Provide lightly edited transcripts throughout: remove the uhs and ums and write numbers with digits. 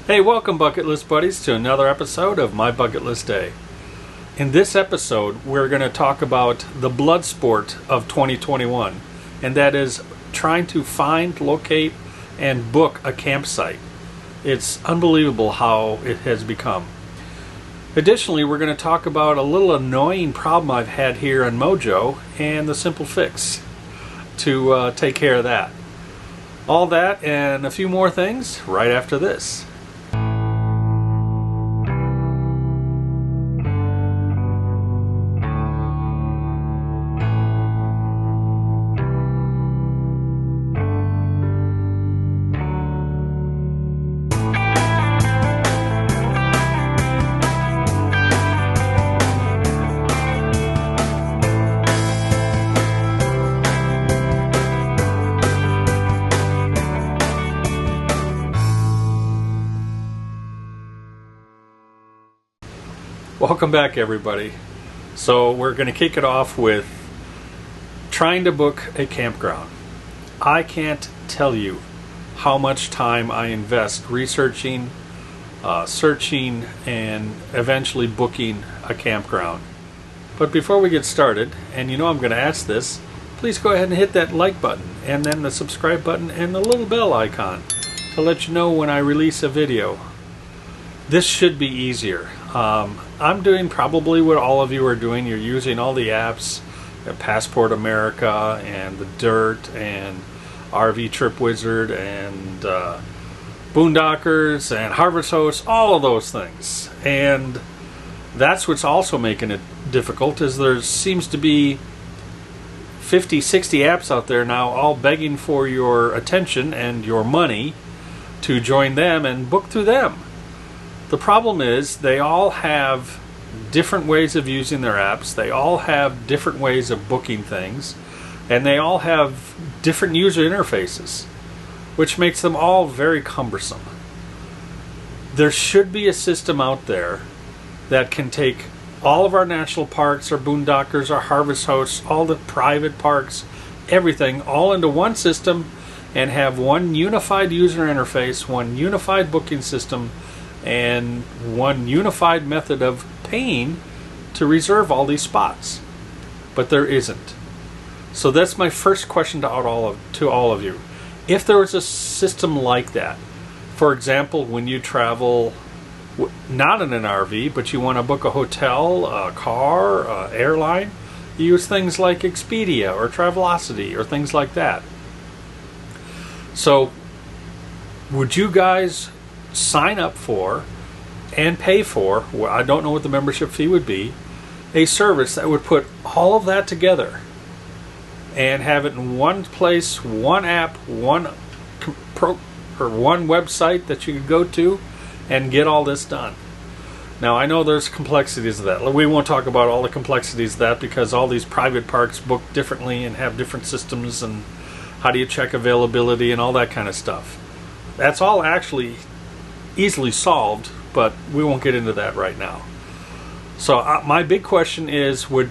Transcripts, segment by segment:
Hey, welcome Bucket List Buddies to another episode of My Bucket List Day. In this episode, we're going to talk about the blood sport of 2021, and that is trying to find, locate, and book a campsite. It's unbelievable how it has become. Additionally, we're going to talk about a little annoying problem I've had here in Mojo and the simple fix to take care of that. All that and a few more things right after this. Welcome back, everybody. So we're going to kick it off with trying to book a campground. I can't tell you how much time I invest researching, searching, and eventually booking a campground. But before we get started, and you know I'm going to ask this, please go ahead and hit that like button and then the subscribe button and the little bell icon to let you know when I release a video. This should be easier. I'm doing probably what all of you are doing. You're using all the apps, Passport America and the Dirt and RV Trip Wizard and Boondockers and Harvest Host, all of those things. And that's what's also making it difficult, is there seems to be 50, 60 apps out there now all begging for your attention and your money to join them and book through them. The problem is they all have different ways of using their apps, they all have different ways of booking things, and they all have different user interfaces, which makes them all very cumbersome. There should be a system out there that can take all of our national parks, our boondockers, our harvest hosts, all the private parks, everything, all into one system and have one unified user interface, one unified booking system, and one unified method of paying to reserve all these spots. But there isn't. So that's my first question to all of you. If there was a system like that, for example, when you travel not in an RV, but you want to book a hotel, a car, airline, you use things like Expedia or Travelocity or things like that. So would you guys sign up for and pay for, I don't know what the membership fee would be, a service that would put all of that together and have it in one place, one app, one website that you could go to and get all this done? Now, I know there's complexities of that. We won't talk about all the complexities of that because all these private parks book differently and have different systems, and how do you check availability and all that kind of stuff. That's all actually easily solved, but we won't get into that right now. So my big question is, is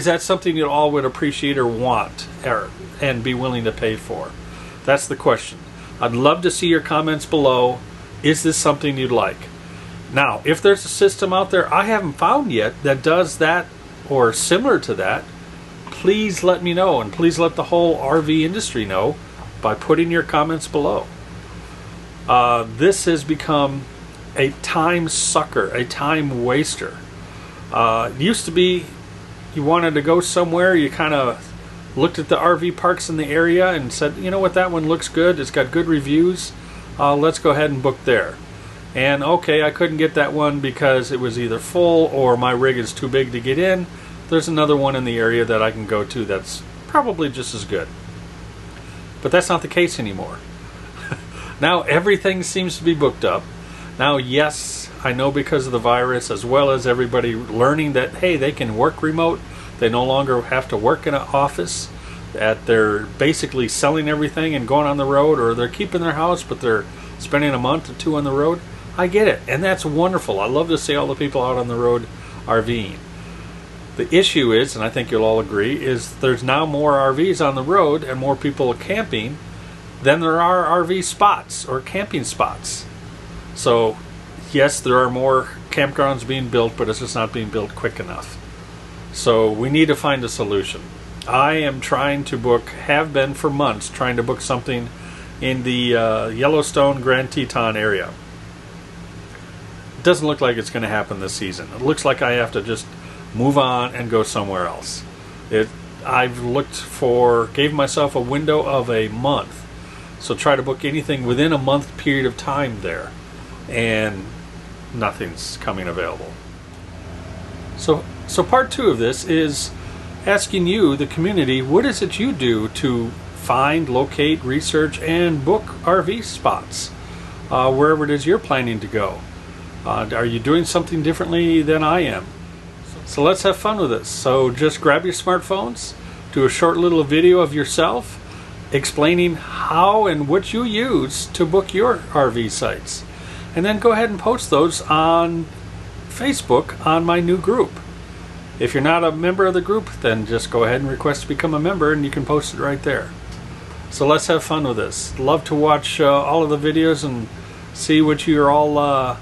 that something you all would appreciate or want and be willing to pay for? That's the question. I'd love to see your comments below. Is this something you'd like? Now, if there's a system out there I haven't found yet that does that or similar to that, please let me know, and please let the whole RV industry know by putting your comments below. This has become a time sucker, a time waster. It used to be you wanted to go somewhere, you kind of looked at the RV parks in the area and said, you know what, that one looks good, it's got good reviews, let's go ahead and book there. And okay, I couldn't get that one because it was either full or my rig is too big to get in. There's another one in the area that I can go to that's probably just as good. But that's not the case anymore. Now everything seems to be booked up. Now, yes, I know because of the virus, as well as everybody learning that, hey, they can work remote. They no longer have to work in an office. That they're basically selling everything and going on the road, or they're keeping their house, but they're spending a month or two on the road. I get it, and that's wonderful. I love to see all the people out on the road RVing. The issue is, and I think you'll all agree, is there's now more RVs on the road and more people camping than there are RV spots or camping spots. So yes, there are more campgrounds being built, but it's just not being built quick enough. So we need to find a solution. I am trying to book, have been for months, trying to book something in the Yellowstone Grand Teton area. It doesn't look like it's going to happen this season. It looks like I have to just move on and go somewhere else. I've looked for, gave myself a window of a month. So try to book anything within a month period of time there. And nothing's coming available. So part 2 of this is asking you, the community, what is it you do to find, locate, research, and book RV spots wherever it is you're planning to go. Are you doing something differently than I am? So let's have fun with this. So just grab your smartphones, do a short little video of yourself explaining how and what you use to book your RV sites. And then go ahead and post those on Facebook on my new group. If you're not a member of the group, then just go ahead and request to become a member and you can post it right there. So let's have fun with this. Love to watch all of the videos and see what you're all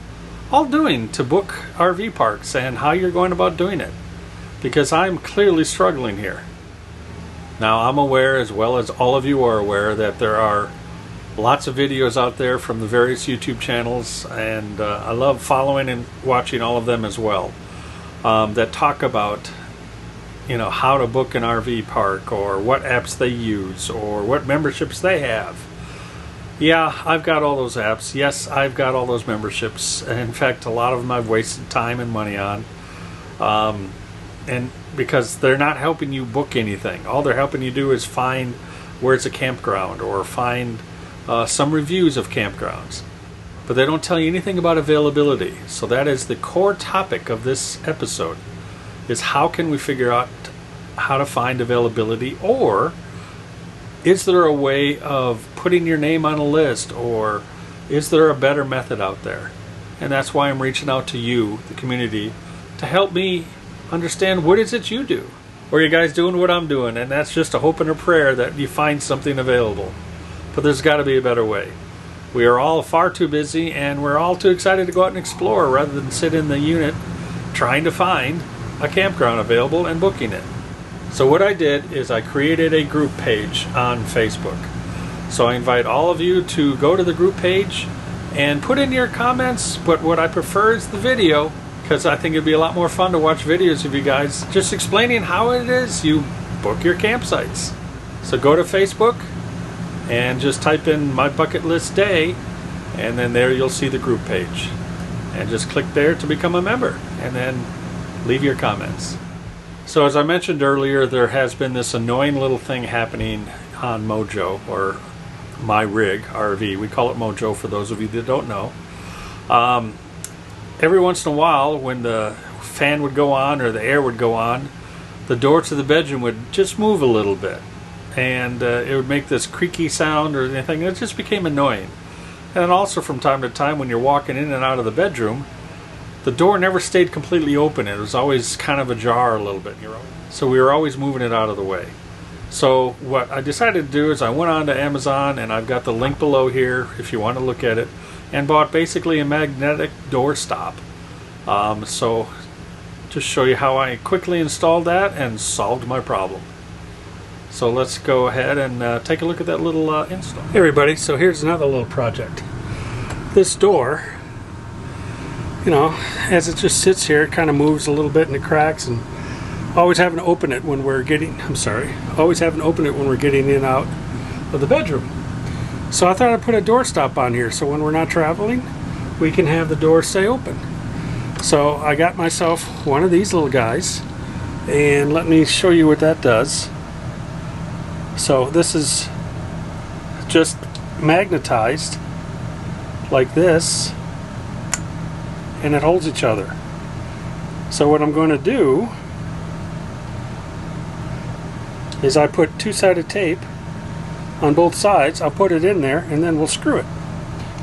doing to book RV parks and how you're going about doing it. Because I'm clearly struggling here. Now I'm aware, as well as all of you are aware, that there are lots of videos out there from the various YouTube channels, and I love following and watching all of them as well, that talk about, you know, how to book an RV park, or what apps they use, or what memberships they have. Yeah, I've got all those apps. Yes, I've got all those memberships. In fact, a lot of them I've wasted time and money on, and because they're not helping you book anything. All they're helping you do is find where it's a campground, or find some reviews of campgrounds, but they don't tell you anything about availability. So that is the core topic of this episode, is how can we figure out how to find availability, or is there a way of putting your name on a list, or is there a better method out there? And that's why I'm reaching out to you, the community, to help me understand what is it you do. Or are you guys doing what I'm doing? And that's just a hope and a prayer that you find something available. But there's got to be a better way. We are all far too busy, and we're all too excited to go out and explore rather than sit in the unit trying to find a campground available and booking it. So what I did is I created a group page on Facebook. So I invite all of you to go to the group page and put in your comments, but what I prefer is the video, because I think it'd be a lot more fun to watch videos of you guys just explaining how it is you book your campsites. So go to Facebook and just type in my bucket list day, and then there you'll see the group page, and just click there to become a member, and then leave your comments. So as I mentioned earlier, there has been this annoying little thing happening on Mojo, or My Rig RV. We call it Mojo for those of you that don't know. Every once in a while, when the fan would go on or the air would go on, the door to the bedroom would just move a little bit, and it would make this creaky sound or anything. It just became annoying. And also from time to time, when you're walking in and out of the bedroom, the door never stayed completely open. It was always kind of ajar a little bit. So we were always moving it out of the way. So what I decided to do is I went on to Amazon, and I've got the link below here if you want to look at it, and bought basically a magnetic door stop. So just show you how I quickly installed that and solved my problem. So let's go ahead and take a look at that little install. Hey everybody, so here's another little project. This door, you know, as it just sits here, it kind of moves a little bit and it cracks, and always having to open it when we're getting, always having to open it when we're getting in and out of the bedroom. So I thought I'd put a door stop on here so when we're not traveling, we can have the door stay open. So I got myself one of these little guys, and let me show you what that does. So this is just magnetized like this, and it holds each other. So what I'm going to do is I put two-sided tape on both sides. I'll put it in there, and then we'll screw it,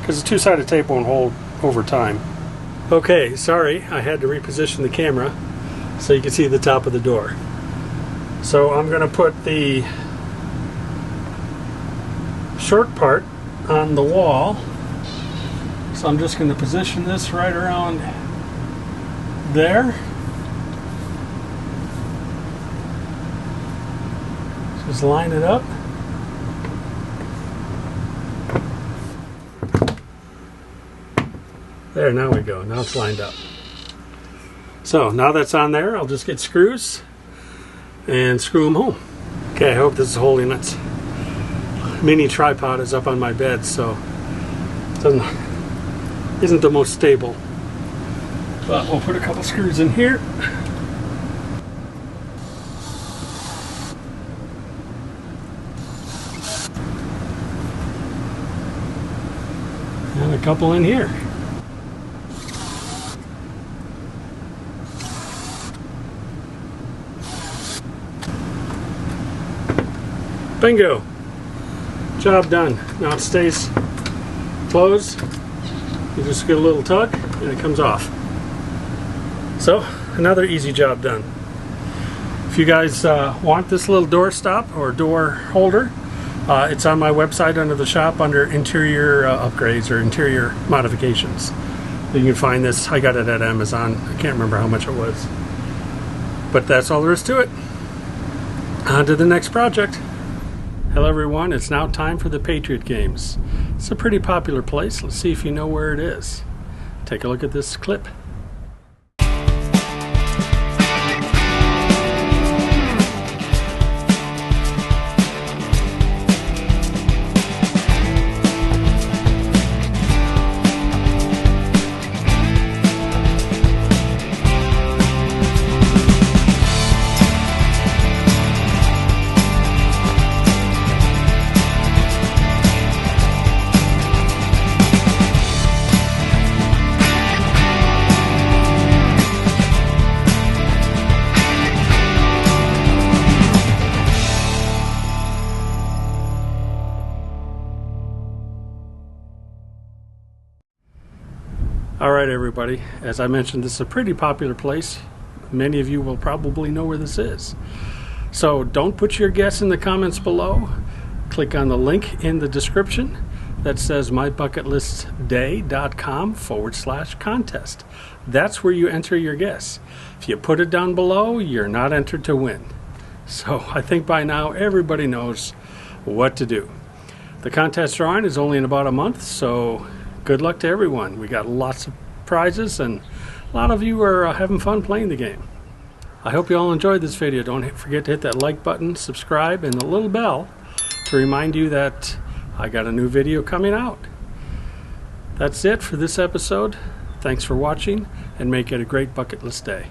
because the two-sided tape won't hold over time. Okay, sorry, I had to reposition the camera so you can see the top of the door. So I'm going to put the short part on the wall. So I'm just going to position this right around there. Just line it up. There, now we go. Now it's lined up. So now that's on there, I'll just get screws and screw them home. Okay, I hope this is holding it. Mini tripod is up on my bed, so it isn't the most stable. But we'll put a couple screws in here. And a couple in here. Bingo! Job done. Now it stays closed. You just get a little tug and it comes off. So, another easy job done. If you guys want this little door stop or door holder, it's on my website under the shop under interior upgrades or interior modifications. You can find this. I got it at Amazon. I can't remember how much it was. But that's all there is to it. On to the next project. Hello everyone, it's now time for the Patriot Games. It's a pretty popular place. Let's see if you know where it is. Take a look at this clip. All right, everybody. As I mentioned, this is a pretty popular place. Many of you will probably know where this is. So don't put your guess in the comments below. Click on the link in the description that says mybucketlistday.com/contest. That's where you enter your guess. If you put it down below, you're not entered to win. So I think by now everybody knows what to do. The contest drawing is only in about a month, so good luck to everyone. We got lots of prizes and a lot of you are having fun playing the game. I hope you all enjoyed this video. Don't forget to hit that like button, subscribe, and the little bell to remind you that I got a new video coming out. That's it for this episode. Thanks for watching and make it a great bucket list day.